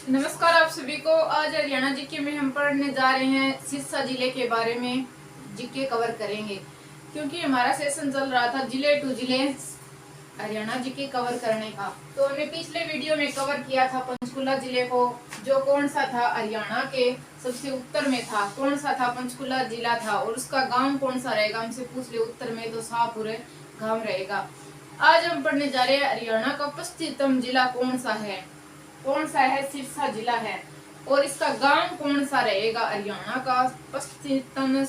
नमस्कार आप सभी को। आज हरियाणा जीके में हम पढ़ने जा रहे हैं सिरसा जिले के बारे में। जीके कवर करेंगे क्योंकि हमारा सेशन चल रहा था जिले टू जिले हरियाणा जीके कवर करने का। तो हमने पिछले वीडियो में कवर किया था पंचकुला जिले को, जो कौन सा था, हरियाणा के सबसे उत्तर में था। कौन सा था? पंचकुला जिला था। और उसका गांव कौन सा रहेगा? हमसे पूछ ले उत्तर में तो शाहपुर गांव रहेगा। आज हम पढ़ने जा रहे हैं हरियाणा का पश्चिमतम जिला कौन सा है। कौन सा है? सिरसा जिला है। और इसका गांव कौन सा रहेगा? हरियाणा का पश्चिमतम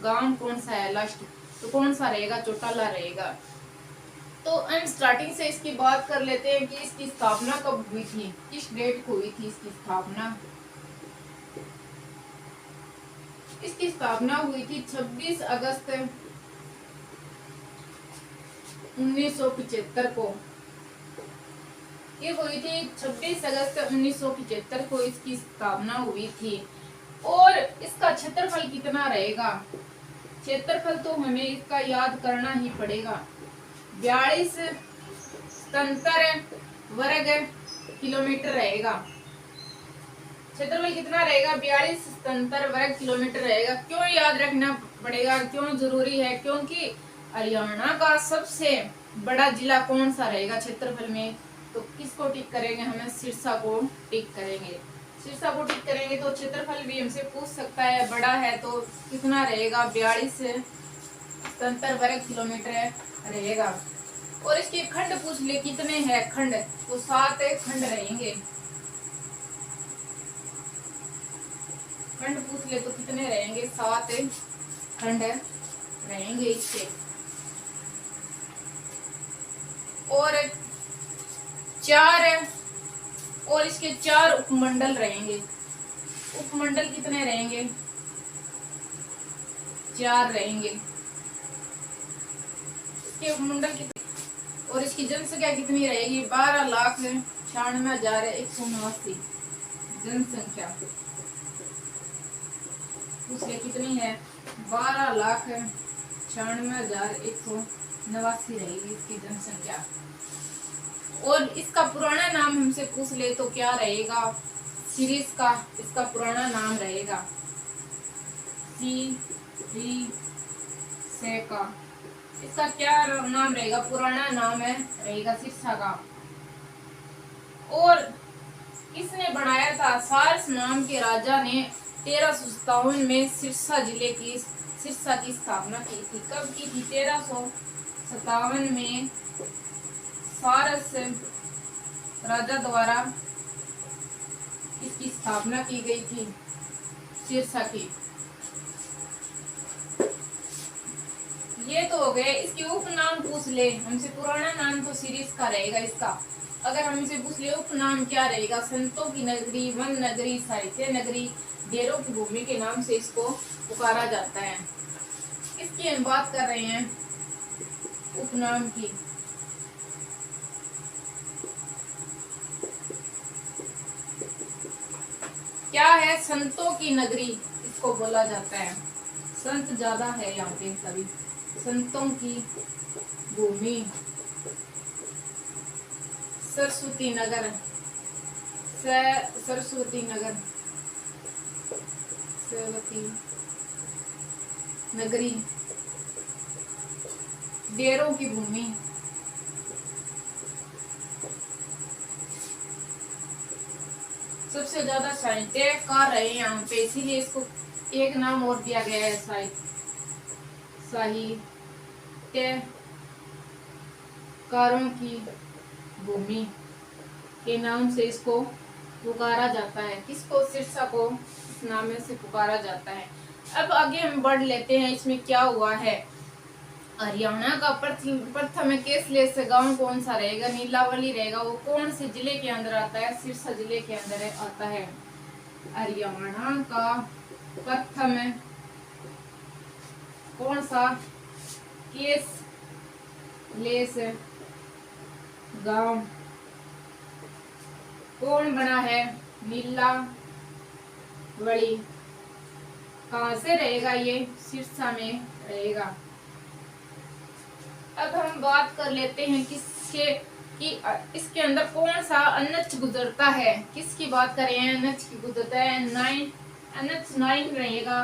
गांव कौन सा है? लास्ट तो कौन सा रहेगा? चौटाला रहेगा। तो हम स्टार्टिंग से इसकी बात कर लेते हैं कि इसकी स्थापना कब हुई थी, किस डेट को हुई थी इसकी स्थापना। इसकी स्थापना हुई थी 26 अगस्त 1975 को। ये हुई थी 26 अगस्त 1975 को इसकी स्थापना हुई थी। और इसका क्षेत्रफल कितना रहेगा? क्षेत्रफल तो हमें इसका याद करना ही पड़ेगा। 42 वर्ग किलोमीटर रहेगा। क्षेत्रफल कितना रहेगा? 42 वर्ग किलोमीटर रहेगा। क्यों याद रखना पड़ेगा? क्यों जरूरी है? क्योंकि हरियाणा का सबसे बड़ा जिला कौन सा रहेगा क्षेत्रफल में? तो किसको टिक करेंगे? हमें सिरसा को टिक करेंगे। सिरसा को टिक करेंगे तो क्षेत्रफल भी हमसे पूछ सकता है। बड़ा है तो कितना रहेगा? 42 वर्ग किलोमीटर रहेगा। और इसके खंड पूछ ले कितने हैं खंड, तो 7 खंड रहेंगे। खंड पूछ ले तो कितने रहेंगे? 7 खंड रहेंगे इसके। और 4 उपमंडल रहेंगे। उपमंडल कितने रहेंगे? 4 रहेंगे। इसके उपमंडल कितने? और इसकी जनसंख्या कितनी रहेगी? 12,96,189 जनसंख्या। उसके कितनी है? 12,96,189 रहेगी इसकी जनसंख्या। और इसका पुराना नाम हमसे पूछ ले तो क्या रहेगा? सीरीज का इसका पुराना नाम रहेगा का। इसका क्या नाम रहेगा? पुराना नाम है रहेगा सिरसा का। और किसने बनाया था? सारस नाम के राजा ने 1357 में सिरसा की स्थापना की थी। कब की थी? 1357 में सारस राजा द्वारा इसकी स्थापना की गई थी सिरसा की। ये तो हो गए। इसके उपनाम पूछ ले हमसे। पुराना नाम तो सीरीज का रहेगा इसका। अगर हमसे पूछ ले उपनाम क्या रहेगा? संतों की नगरी, वन नगरी, साहित्य नगरी, डेरों की भूमि के नाम से इसको पुकारा जाता है। इसकी हम बात कर रहे हैं उपनाम की। क्या है? संतों की नगरी इसको बोला जाता है। संत ज्यादा है यहाँ पे सभी। संतों की भूमि, सरस्वती नगर, सरस्वती नगर, सरस्वती नगरी, डेरों की भूमि, सबसे ज्यादा साहित्यकार रहे यहाँ पे, इसीलिए इसको एक नाम और दिया गया है साहित्यकारों की भूमि के नाम से इसको पुकारा जाता है। किसको? सिरसा को इस नाम से पुकारा जाता है। अब आगे हम बढ़ लेते हैं। इसमें क्या हुआ है? हरियाणा का प्रथम केसलेस गांव कौन सा रहेगा? नीलावली रहेगा। वो कौन से जिले के अंदर आता है? सिरसा जिले के अंदर आता है। हरियाणा का प्रथम कौन सा केसलेस गांव कौन बना है? नीलावली। कहाँ से रहेगा? ये सिरसा में रहेगा। अब हम बात कर लेते हैं कि इसके अंदर कौन सा एनएच गुजरता है, किसकी बात करें एनएच की गुजरता है, एनएच 9 रहेगा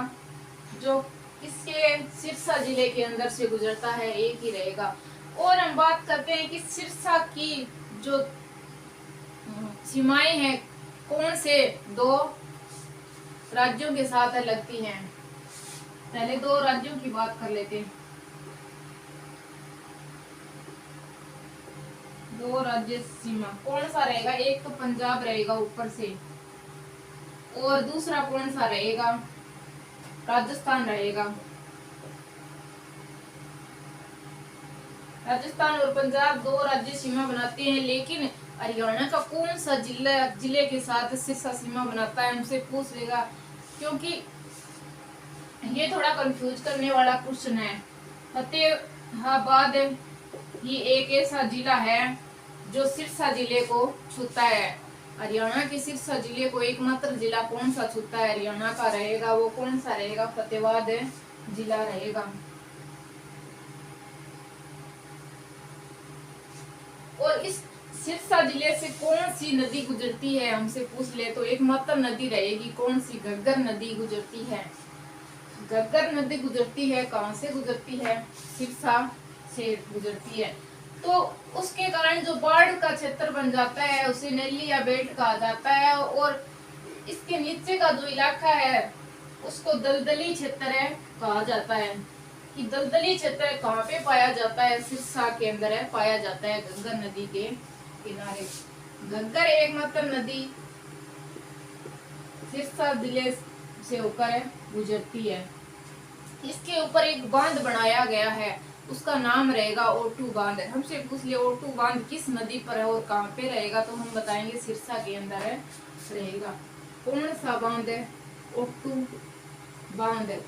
जो किसके सिरसा जिले के अंदर से गुजरता है, एक ही रहेगा। और हम बात करते हैं कि सिरसा की जो सीमाएं हैं कौन से दो राज्यों के साथ लगती हैं। पहले दो राज्यों की बात कर लेते हैं। दो राज्य सीमा कौन सा रहेगा, एक तो पंजाब रहेगा ऊपर से, और दूसरा कौन सा रहेगा, राजस्थान रहेगा। राजस्थान और पंजाब दो राज्य सीमा बनाते हैं, लेकिन हरियाणा का कौन सा जिले के साथ सिरसा सीमा बनाता है हमसे पूछ लेगा, क्योंकि ये थोड़ा कंफ्यूज करने वाला क्वेश्चन है। फतेहाबाद ही एक ऐसा जिला है जो सिरसा जिले को छूता है। हरियाणा के सिरसा जिले को एकमात्र जिला कौन सा छूता है हरियाणा का रहेगा, वो कौन सा रहेगा, फतेहाबाद जिला रहेगा। और इस सिरसा जिले से कौन सी नदी गुजरती है हमसे पूछ ले तो एकमात्र नदी रहेगी कौन सी, घग्गर नदी गुजरती है। घग्गर नदी गुजरती है, कहां से गुजरती है, सिरसा से गुजरती है। तो उसके कारण जो बाढ़ का क्षेत्र बन जाता है उसे नैली या बेल्ट कहा जाता है, और इसके नीचे का जो इलाका है उसको दलदली क्षेत्र कहा जाता है। कि दलदली क्षेत्र कहाँ पे पाया जाता है, सिरसा के अंदर है पाया जाता है, घग्गर नदी के किनारे। घग्गर एकमात्र नदी सिरसा जिले से होकर गुजरती है। इसके ऊपर एक बांध बनाया गया है, उसका नाम रहेगा ओटू बांध। हमसे पूछ लिया ओटू बांध किस नदी पर है और कहाँ पे रहेगा, तो हम बताएंगे सिरसा के अंदर है रहेगा। कौन सा बांध है, ओटू बांध।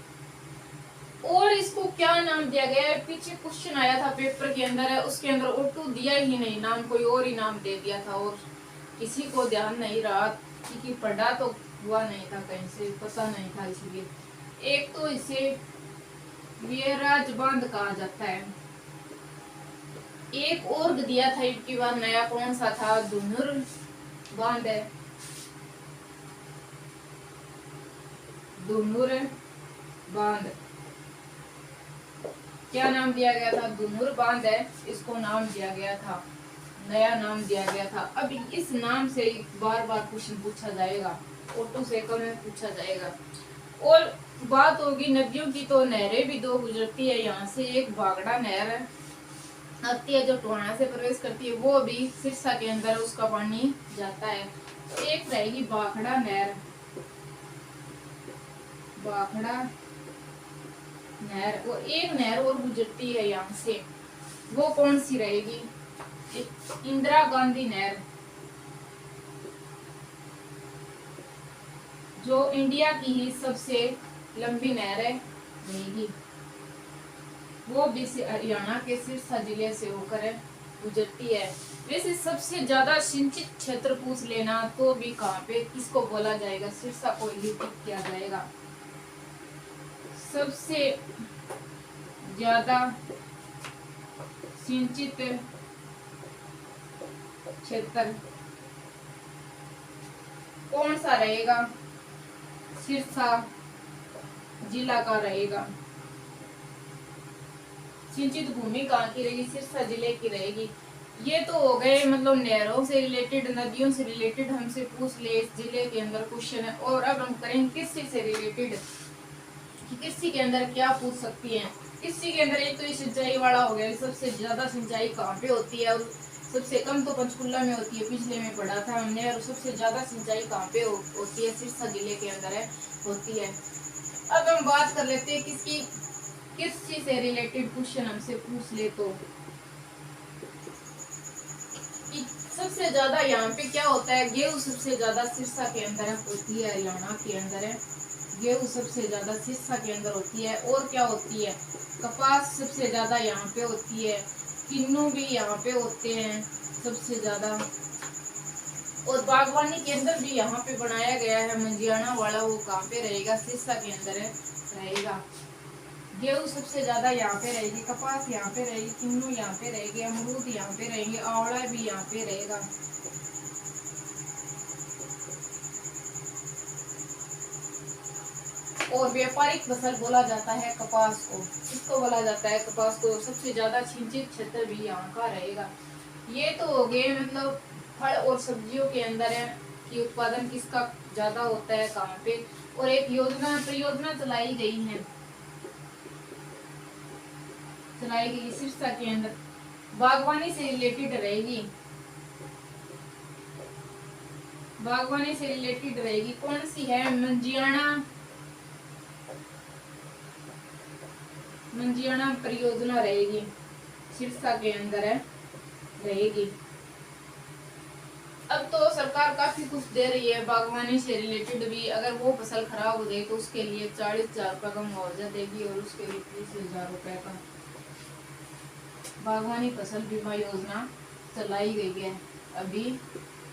और इसको क्या नाम दिया गया है, पीछे क्वेश्चन आया था पेपर के अंदर है, उसके अंदर ओटू दिया ही नहीं नाम, कोई और ही नाम दे दिया था, और किसी को ध्यान नहीं रहा क्योंकि पढ़ा तो हुआ नहीं था, कहीं से पता नहीं था, इसलिए। एक तो इसे वीरराज बांध कहा जाता है। एक और दिया था इनकी बार नया, कौन सा था, धुनुर बांध है, धुनुर बांध। क्या नाम दिया गया था, धुनुर बांध है, इसको नाम दिया गया था, नया नाम दिया गया था। अब इस नाम से बार बार क्वेश्चन पूछा जाएगा, ऑटो से कम में पूछा जाएगा। और बात होगी नदियों की, तो नहरें भी दो गुजरती है यहाँ से, एक बागड़ा नहर आती है जो टोहाना से प्रवेश करती है, वो भी सिरसा के अंदर उसका पानी जाता है। तो एक रहेगी बागड़ा नहर, बागड़ा नहर। वो एक नहर और गुजरती है यहाँ से, वो कौन सी रहेगी, इंदिरा गांधी नहर, जो इंडिया की ही सबसे लंबी नहर है रहेगी, वो भी हरियाणा के सिरसा जिले से होकर गुजरती है। वैसे सबसे ज्यादा सिंचित क्षेत्र पूछ लेना तो भी कहाँ पे किसको बोला जाएगा, सिरसा को ही टिक किया जाएगा। सबसे ज्यादा सिंचित क्षेत्र कौन सा रहेगा, सिरसा जिला का रहेगा। सिंचित भूमि कहाँ की रहेगी, सिरसा जिले की रहेगी। ये तो हो गए मतलब नहरों से रिलेटेड, नदियों से रिलेटेड हमसे पूछ ले इस जिले के अंदर क्वेश्चन है। और अब हम करेंगे कृषि से रिलेटेड, कृषि के अंदर क्या पूछ सकती है। कृषि के अंदर एक तो सिंचाई वाला हो गया, सबसे ज्यादा सिंचाई कहाँ पे होती है, और सबसे कम तो पंचकुला में होती है, पिछले में पढ़ा था हमने। और सबसे ज्यादा सिंचाई कहाँ पे होती है, सिरसा जिले के अंदर होती है। अब हम बात कर लेते हैं किसकी, कृषि से रिलेटेड क्वेश्चन हमसे पूछ ले तो सबसे ज्यादा यहाँ पे क्या होता है, गेहूं सबसे ज्यादा सिरसा के अंदर होती है, हरियाणा के अंदर है गेहूं सबसे ज्यादा सिरसा के अंदर होती है। और क्या होती है, कपास सबसे ज्यादा यहाँ पे होती है, किन्नू भी यहाँ पे होते हैं सबसे ज्यादा। और बागवानी के अंदर भी यहाँ पे बनाया गया है मंजियाना वाला, वो कहाँ पे रहेगा, सिरसा के अंदर रहेगा। गेहूँ सबसे ज्यादा यहाँ पे रहेगी, कपास यहाँ पे रहेगी, किन्नू यहाँ पे रहेगी, अमरूद यहाँ पे रहेंगे, आंवला भी यहाँ पे रहेगा। और व्यापारिक फसल बोला जाता है कपास को, किसको बोला जाता है? कपास को। सबसे ज्यादा सिंचित क्षेत्र भी यहाँ का रहेगा। ये तो हो गए मतलब फल और सब्जियों के अंदर है कि उत्पादन किसका ज्यादा होता है कहाँ पे। और एक योजना परियोजना चलाई गई सिरसा के अंदर, बागवानी से रिलेटेड रहेगी। बागवानी से रिलेटेड रहेगी, कौन सी है? मंजियाना परियोजना रहेगी, सिरसा के अंदर है रहेगी। अब तो सरकार काफी कुछ दे रही है बागवानी से रिलेटेड भी। अगर वो फसल खराब हो गई तो उसके लिए 40,000 रुपए का मुआवजा देगी और उसके लिए 30,000 रुपए का बागवानी फसल बीमा योजना चलाई गई है। अभी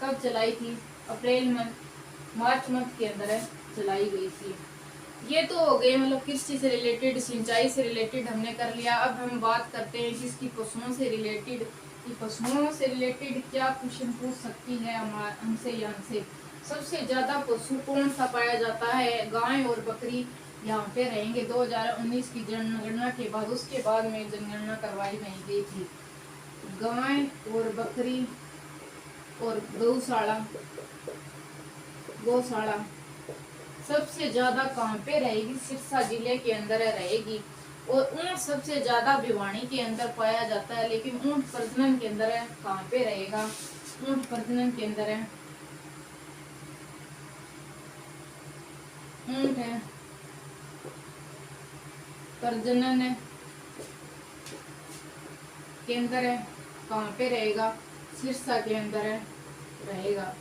कब चलाई थी? मार्च मंथ के अंदर चलाई गई थी। ये तो हो गए मतलब कृषि से रिलेटेड, सिंचाई से रिलेटेड हमने कर लिया। अब हम बात करते हैं जिसकी पशुओं से रिलेटेड, पशुओं से रिलेटेड क्या क्वेश्चन पूछ सकती है हमसे या हमसे। सबसे ज्यादा पशु कौन सा पाया जाता है? गाय और बकरी यहाँ पे रहेंगे। 2019 की जनगणना के बाद, उसके बाद में जनगणना करवाई नहीं गई थी। गाय और बकरी और गौशाला सबसे ज्यादा कहाँ पे रहेगी? सिरसा जिले के अंदर रहेगी। और ऊंट सबसे ज्यादा भिवानी के अंदर पाया जाता है, लेकिन ऊंट प्रजनन के अंदर कहाँ पे रहेगा? ऊंट प्रजनन के अंदर ऊंट है प्रजनन के अंदर कहाँ पे रहेगा? सिरसा के अंदर रहेगा।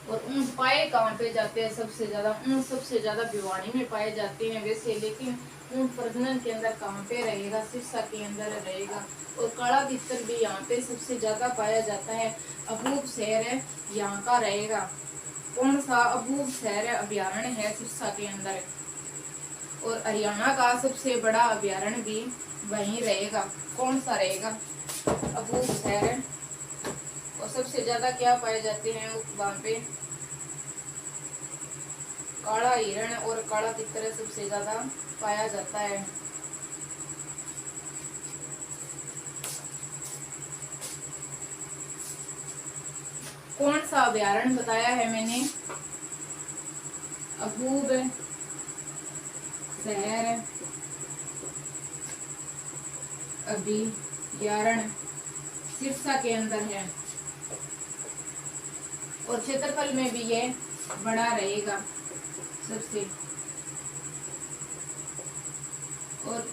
और ऊंट पाए कहाँ पे जाते हैं? सबसे ज्यादा ऊंट सबसे ज्यादा भिवानी में पाए जाते हैं वैसे, लेकिन ऊंट प्रजनन के अंदर कहाँ पे रहेगा? सिरसा के अंदर रहेगा। और काला तितर भी यहाँ पे सबसे ज्यादा पाया जाता है। अबूब शहर यहाँ का रहेगा। कौन सा? अबूब शहर अभ्यारण्य है सिरसा के अंदर। और हरियाणा का सबसे बड़ा अभ्यारण्य भी वहीं रहेगा। कौन सा रहेगा? अबूब शहर। और सबसे ज्यादा क्या पाए जाते हैं वहां पे? काला हिरण और काला तितर सबसे ज्यादा पाया जाता है। कौन सा अभ्यारण्य बताया है मैंने? अबूब शहर अभ्यारण्य सिरसा के अंदर है। और क्षेत्रफल में भी ये बड़ा रहेगा सबसे। और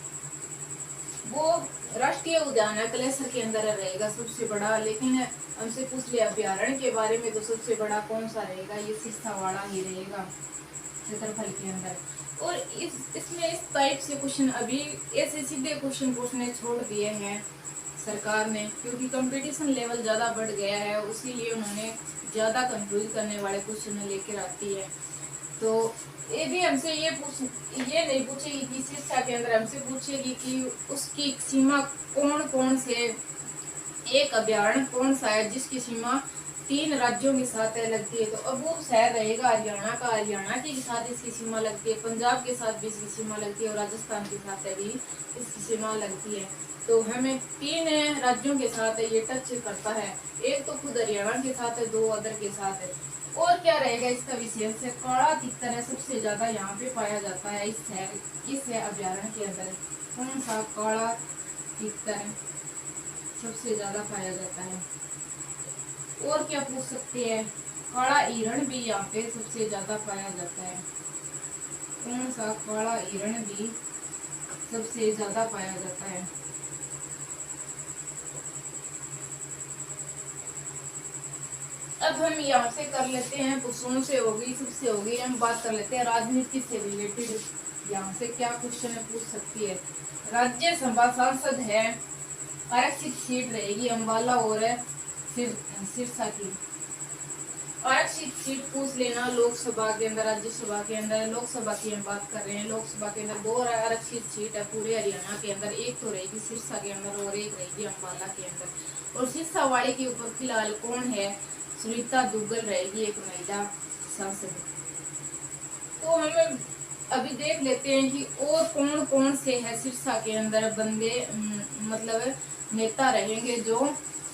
वो राष्ट्रीय उद्यान है कलेसर के अंदर रहेगा सबसे बड़ा। लेकिन हमसे पूछ लिया अभ्यारण्य के बारे में, तो सबसे बड़ा कौन सा रहेगा? ये सिरसा वाला ही रहेगा क्षेत्रफल के अंदर। और इसमें इस टाइप से क्वेश्चन अभी ऐसे सीधे क्वेश्चन पूछने छोड़ दिए हैं सरकार ने, क्योंकि कंपटीशन लेवल ज्यादा बढ़ गया है, उसीलिए उन्होंने ज्यादा कंफ्यूज करने वाले क्वेश्चन लेकर आती है। तो ये भी हमसे ये नहीं पूछेगी कि शिक्षा के अंदर हमसे पूछेगी कि उसकी सीमा कौन से, एक अभ्यारण्य कौन सा है जिसकी सीमा 3 राज्यों के साथ लगती है? तो अबूब शहर रहेगा हरियाणा का। हरियाणा के साथ इसकी सीमा लगती है, पंजाब के साथ भी इसकी सीमा लगती है, और राजस्थान के साथ भी इसकी सीमा लगती है। तो हमें 3 राज्यों के साथ ये टच करता है। एक तो खुद हरियाणा के साथ है, 2 अदर के साथ है। और क्या रहेगा इसका विशेष? काला तितर है सबसे ज्यादा यहाँ पे पाया जाता है इस अभ्यारण्य के अंदर। कौन सा? काला तितर सबसे ज्यादा पाया जाता है। और क्या पूछ सकते हैं? काला हिरण भी यहाँ पे सबसे ज्यादा पाया जाता है। कौन सा? काला हिरण भी सबसे ज्यादा पाया जाता है। अब हम यहाँ से कर लेते हैं, पशुओं से हो गई, सबसे हो गई। हम बात कर लेते हैं राजनीति से रिलेटेड। यहाँ से क्या क्वेश्चन पूछ सकती है? राज्यसभा सांसद है, आरक्षित सीट रहेगी अम्बाला और सिरसा की। आरक्षित सीट पूछ लेना लोकसभा के अंदर, राज्यसभा के अंदर। लोकसभा की हम बात कर रहे हैं। लोकसभा के अंदर 2 आरक्षित सीट है पूरे हरियाणा के अंदर। एक तो रहेगी सिरसा के अंदर और एक रहेगी अम्बाला के अंदर। और सिरसा वाले के ऊपर फिलहाल कौन है? सुनीता दुग्गल रहेगी, एक महिला सांसद। तो हमें अभी देख लेते हैं कि और कौन कौन से है सिरसा के अंदर बंदे, मतलब नेता रहेंगे जो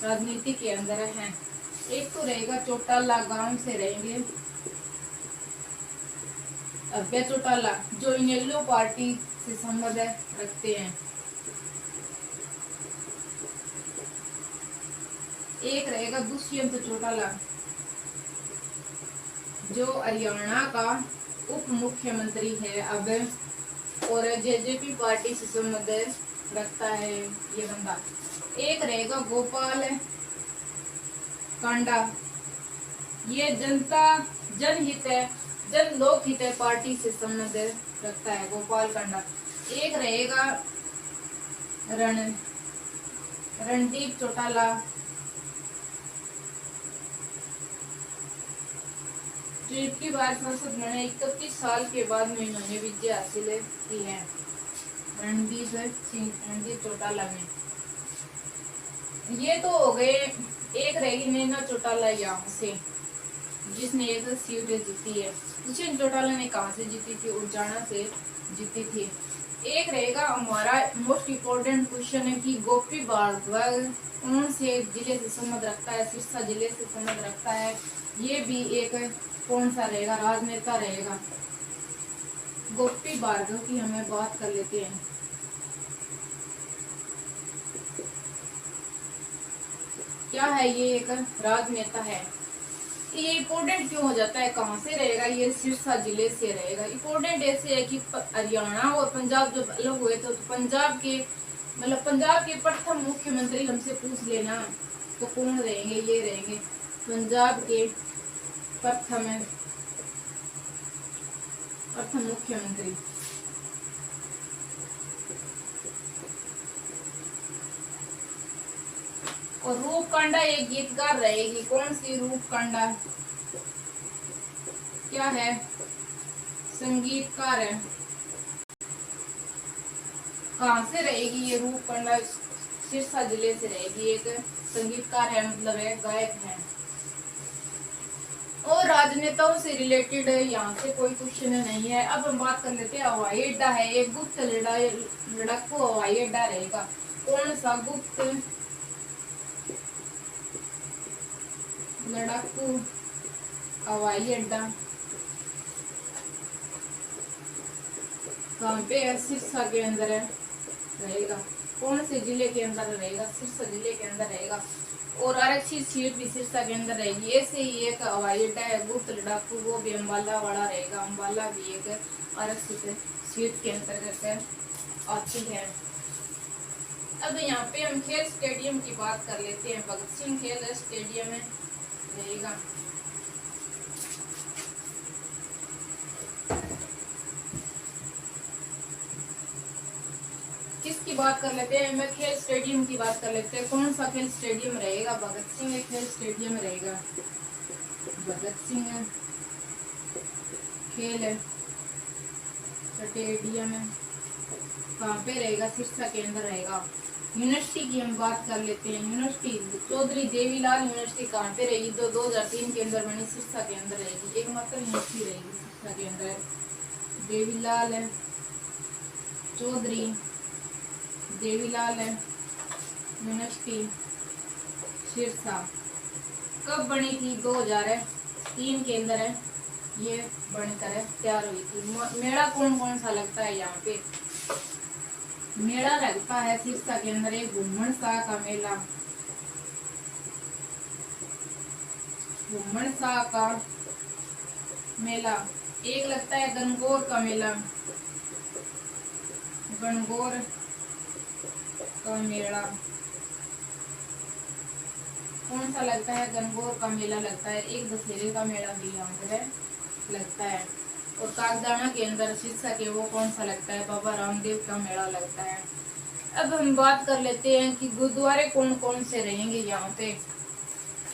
राजनीति के अंदर हैं। एक तो रहेगा चौटाला, गांव से रहेंगे अभ्य चौटाला, जो इनेलो पार्टी से संबंध रखते हैं। एक रहेगा दुष्यंत चौटाला, जो हरियाणा का उप मुख्यमंत्री है अब, और जेजेपी पार्टी से संबंध रखता है ये बंदा। एक रहेगा गोपाल कांडा, ये जनता जनहित है, जन लोक हित है पार्टी से संबंध रखता है गोपाल कांडा। एक रहेगा रणदीप चौटाला, जो इतनी बार संसद में 31 साल के बाद में इन्होंने विजय हासिल की है। रणदीप चौटाला में ये तो हो गए। एक रहेगी नैना चौटाला यहाँ से, जिसने एक सीट जीती है। दुष्यंत चौटाला ने कहाँ से जीती थी? उड़जाना से जीती थी। एक रहेगा हमारा मोस्ट इम्पोर्टेंट क्वेश्चन है कि गोपी भार्गव कौन से जिले से संबंध रखता है? सिरसा जिले से संबंध रखता है। ये भी एक कौन सा रहेगा? राजनेता रहेगा। गोपी भार्गव की हमें बात कर लेते हैं। क्या है? ये एक राजनेता है। ये इम्पोर्टेंट क्यों हो जाता है? कहाँ से रहेगा? ये सिरसा जिले से रहेगा। इम्पोर्टेंट ऐसे है कि हरियाणा और पंजाब जब अलग हुए तो पंजाब के मतलब पंजाब के प्रथम मुख्यमंत्री हमसे पूछ लेना तो कौन रहेंगे? ये रहेंगे पंजाब के प्रथम मुख्यमंत्री। और रूपकांडा एक गीतकार रहेगी। कौन सी? रूपकांडा क्या है? संगीतकार है। कहाँ से रहेगी ये रूपकांडा? सिरसा जिले से रहेगी। एक संगीतकार है, मतलब है गायक है। और राजनेताओं से रिलेटेड यहाँ से कोई क्वेश्चन नहीं है। अब हम बात कर लेते हैं हवाई अड्डा है। एक गुप्त लड़ाकू हवाई अड्डा रहेगा। कौन सा? गुप्त लड़ाकू हवाई अड्डा कहाँ पे है? सिरसा के अंदर है रहेगा। कौन से जिले के अंदर रहेगा? सिरसा जिले के अंदर रहेगा। और आरक्षित सीट भी सिरसा के अंदर रहेगी। ऐसे ही एक हवाई अड्डा है गुप्त लड़ाकू, वो भी अम्बाला वाला रहेगा। अम्बाला भी एक आरक्षित सीट के अंतर्गत आती है। अब यहाँ पे हम खेल स्टेडियम की बात कर लेते हैं। भगत सिंह खेल स्टेडियम रहेगा। किसकी बात कर लेते हैं? मैं खेल स्टेडियम की बात कर लेते हैं। कौन सा खेल स्टेडियम रहेगा? भगत सिंह खेल स्टेडियम रहेगा। भगत सिंह खेल स्टेडियम कहाँ पे रहेगा? सिरसा के अंदर रहेगा। यूनिवर्सिटी की हम बात कर लेते हैं। यूनिवर्सिटी चौधरी देवीलाल यूनिवर्सिटी कहाँ पे रहेगी? 2003 के अंदर बनी, सिरसा के अंदर रहेगी। एकमात्र यूनिवर्सिटी रहेगी सिरसा के अंदर, देवीलाल चौधरी देवीलाल यूनिवर्सिटी सिरसा। कब बनी थी? 2003 के अंदर है ये बनकर तैयार हुई थी। मेला कौन कौन सा लगता है यहाँ पे? मेला लगता है सिरसा के अंदर एक घुम्मन शाह का मेला। घुम्मन शाह का मेला। एक लगता है गणगौर का मेला। गणगौर का मेला कौन सा लगता है? गणगौर का मेला लगता है। एक दशहरे का मेला भी यहाँ पर लगता है। और कागदाना के अंदर सिरसा के वो कौन सा लगता है? बाबा रामदेव का मेला लगता है। अब हम बात कर लेते हैं कि गुरुद्वारे कौन कौन से रहेंगे यहाँ पे।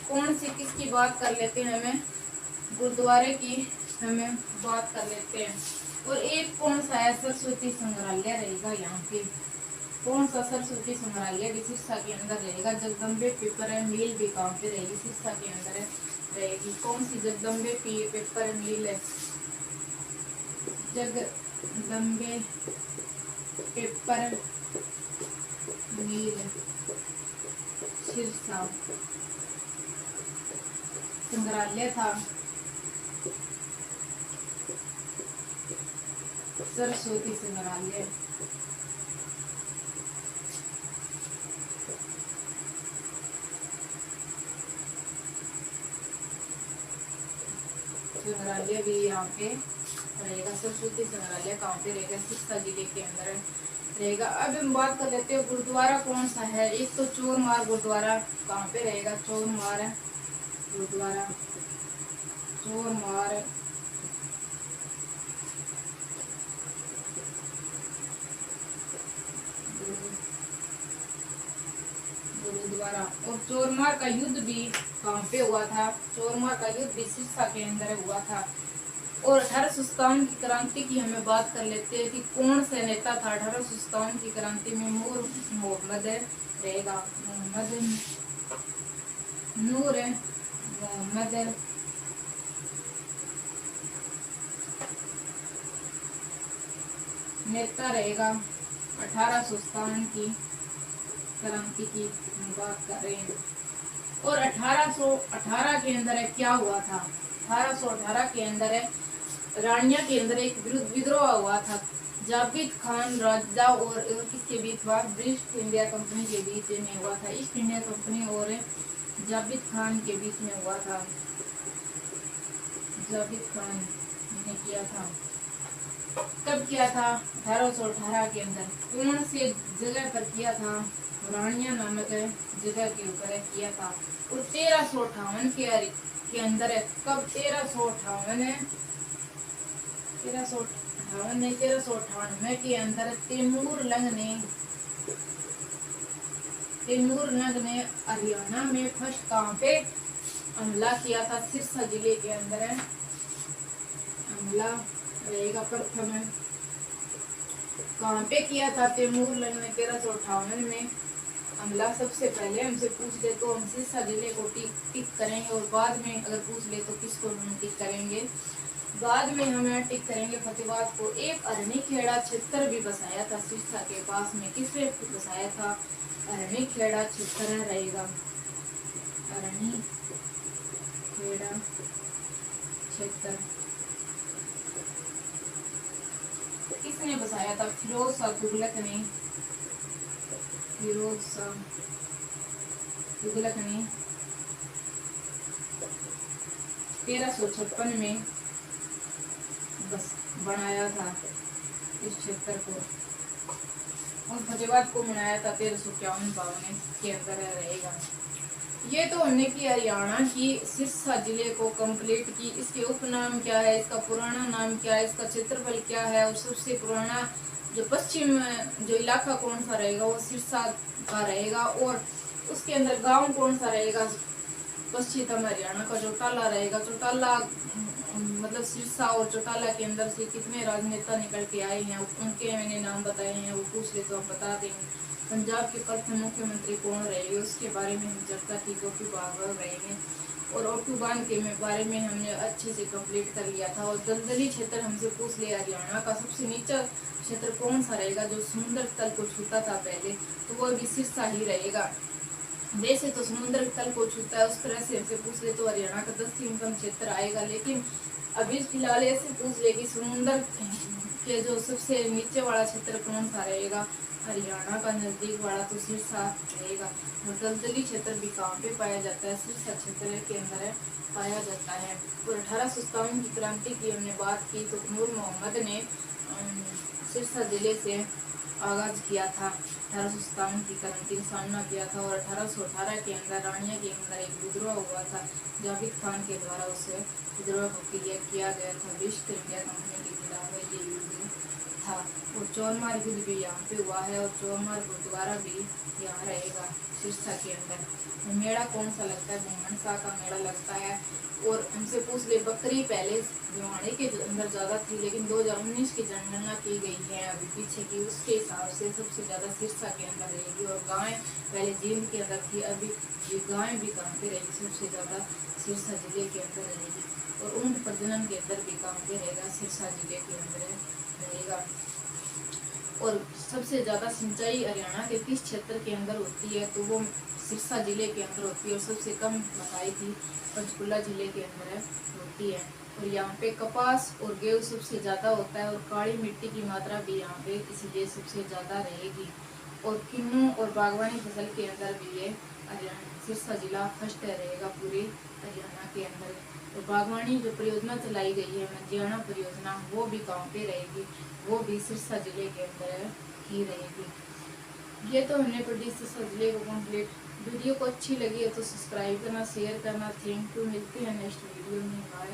कौन सी किसकी बात कर लेते हैं? हमें गुरुद्वारे की हमें बात कर लेते हैं। और एक कौन सा है, सरस्वती संग्रहालय रहेगा यहाँ पे। कौन सा सरस्वती संग्रहालय भी सिरसा के अंदर रहेगा। जगदम्बे पेपर मिल भी कहाँ पे रहेगी, सिरसा के अंदर रहेगी। कौन सी जगदम्बे पेपर मिल है, जगदम्बे पेपर मिल सिरसा संग्रहालय था। सरस्वती संग्रहालय संग्रहालय भी यहाँ पे रहेगा। सरस्वती संग्रहालय कहाँ पे रहेगा, सिरसा जिले के अंदर रहेगा। अब हम बात कर लेते हैं गुरुद्वारा कौन सा है। एक तो चोरमार गुरुद्वारा कहाँ पे रहेगा, चोरमार गुरुद्वारा, चोरमार गुरुद्वारा। और चोरमार का युद्ध भी कहाँ पे हुआ था, चोरमार का युद्ध भी सिरसा के अंदर हुआ था। और 1857 की क्रांति की हमें बात कर लेते हैं कि कौन सा नेता था 1857 की क्रांति में। मोहम्मद रहेगा, मोहम्मद नूर मोहम्मद नेता रहेगा। 1857 की क्रांति की हम बात कर रहे हैं। और 1818 के अंदर क्या हुआ था, 1818 के अंदर रानिया के अंदर एक विद्रोह हुआ था। जाबिद खान राजा और किसके बीच हुआ, ब्रिटिश इंडिया कंपनी के बीच में हुआ था। ईस्ट इंडिया कंपनी और जाबिद खान के बीच में हुआ था। जाबिद खान ने किया था, कब किया था, 1818 के अंदर। कौन से जगह पर किया था, रानिया नामक जगह के ऊपर किया था। और 1358 के अंदर कब, 1398 के अंदर तैमूर लंग ने हरियाणा में फर्स्ट कहाँ पे हमला किया था, सिरसा जिले के अंदर हमला रहेगा। प्रथम कहाँ पे किया था तैमूर लंग ने 1358 में हमला। सबसे पहले हमसे पूछ ले तो हम सिरसा जिले को टिक करेंगे, और बाद में अगर पूछ ले तो किसको हम टिक करेंगे, बाद में हमें टिक करेंगे फतेहाबाद को। एक अरनी खेड़ा क्षेत्र भी बसाया था सिरसा के पास में, किसने बसाया था, अरनी खेड़ा क्षेत्र रहेगा। अरनी खेड़ा क्षेत्र किसने बसाया था, फिरोज शाह तुगलक ने। फिरोज शाह तुगलक ने 1356 में बस बनाया था इस क्षेत्र को। और फतेहाबाद को बनाया था 1351 के अंदर रहेगा। ये तो हमने की हरियाणा की सिरसा जिले को कंप्लीट की। इसके उपनाम क्या है, इसका पुराना नाम क्या है, इसका क्षेत्रफल क्या है, और सबसे पुराना जो पश्चिम जो इलाका कौन सा रहेगा वो सिरसा का रहेगा। और उसके अंदर गांव कौन सा रहेगा, पश्चिम हरियाणा का चौटाला रहेगा। चौटाला मतलब सिरसा और चौटाला के अंदर से कितने राजनेता निकल के आए हैं, उनके मैंने नाम बताए हैं, वो पूछ ले तो आप बता देंगे। पंजाब के प्रथम मुख्यमंत्री कौन रहेंगे उसके बारे में हम चर्चा की, गोपी बागल रहेंगे। और ऑटोबान के बारे में हमने अच्छे से कंप्लीट कर लिया था। और दलदली क्षेत्र हमसे पूछ लिया, हरियाणा का सबसे नीचा क्षेत्र कौन सा रहेगा जो समुद्र तल को छूता था पहले, तो वो भी सिरसा ही रहेगा। वैसे तो समुद्र तल को छूता है, उस तरह से हमसे पूछ ले तो हरियाणा का 10वीं क्षेत्र आएगा। लेकिन अभी फिलहाल ऐसे पूछ ले कि समुद्र के जो सबसे नीचे वाला क्षेत्र कौन सा रहेगा, हरियाणा का नजदीक वाला तो सिरसा रहेगा। और दलदली क्षेत्र भी कहाँ पे पाया जाता है, सिरसा क्षेत्र के अंदर पाया जाता है। और 1857 की क्रांति की हमने बात की तो नूर मोहम्मद ने सिरसा जिले से आगाज किया था। 1857 की क्रांति का सामना किया था। और 1818 के अंदर रानिया के अंदर एक विद्रोह हुआ था, जाबिद खान के द्वारा उस विद्रोह को किया गया था। ब्रिटिश इंडिया कंपनी के खिलाफ ये युद्ध था। और चौरमार युद्ध भी यहाँ पे हुआ है और चौरमार गुरुद्वारा भी यहाँ रहेगा सिरसा के अंदर। मेला कौन सा लगता है? भूमन शाह का मेला लगता है। और हमसे पूछ ले, बकरी पहले भिवानी के अंदर ज़्यादा थी, लेकिन 2019 की जनगणना की गई है अभी पीछे की, उसके हिसाब से सबसे ज़्यादा सिरसा के अंदर रहेगी। और गाय पहले जींद के अंदर थी, अभी ये गाय भी कहाँ पे रहेगी? सबसे ज़्यादा सिरसा जिले के अंदर रहेगी। और ऊँट प्रजनन के अंदर भी कहाँ पे रहेगा? सिरसा जिले के अंदर रहेगा। और सबसे ज़्यादा सिंचाई हरियाणा के किस क्षेत्र के अंदर होती है? तो वो सिरसा जिले के अंदर होती है। और सबसे कम बताई थी पंचकुला जिले के अंदर होती है। और यहाँ पे कपास और गेहूँ सबसे ज़्यादा होता है। और काली मिट्टी की मात्रा भी यहाँ पे इसलिए सबसे ज़्यादा रहेगी। और किन्नू और बागवानी फसल के अंदर भी ये हरियाणा सिरसा जिला फर्स्ट रहेगा पूरे हरियाणा के अंदर। और बागवानी जो परियोजना चलाई गई है मजियाना परियोजना, वो भी गाँव पे रहेगी, वो भी सिरसा जिले के अंदर ही रहेगी। ये तो हमने पढ़ी सिरसा जिले को कंप्लीट। वीडियो को अच्छी लगी है तो सब्सक्राइब करना, शेयर करना। Thank you. मिलते हैं नेक्स्ट वीडियो में। बाय।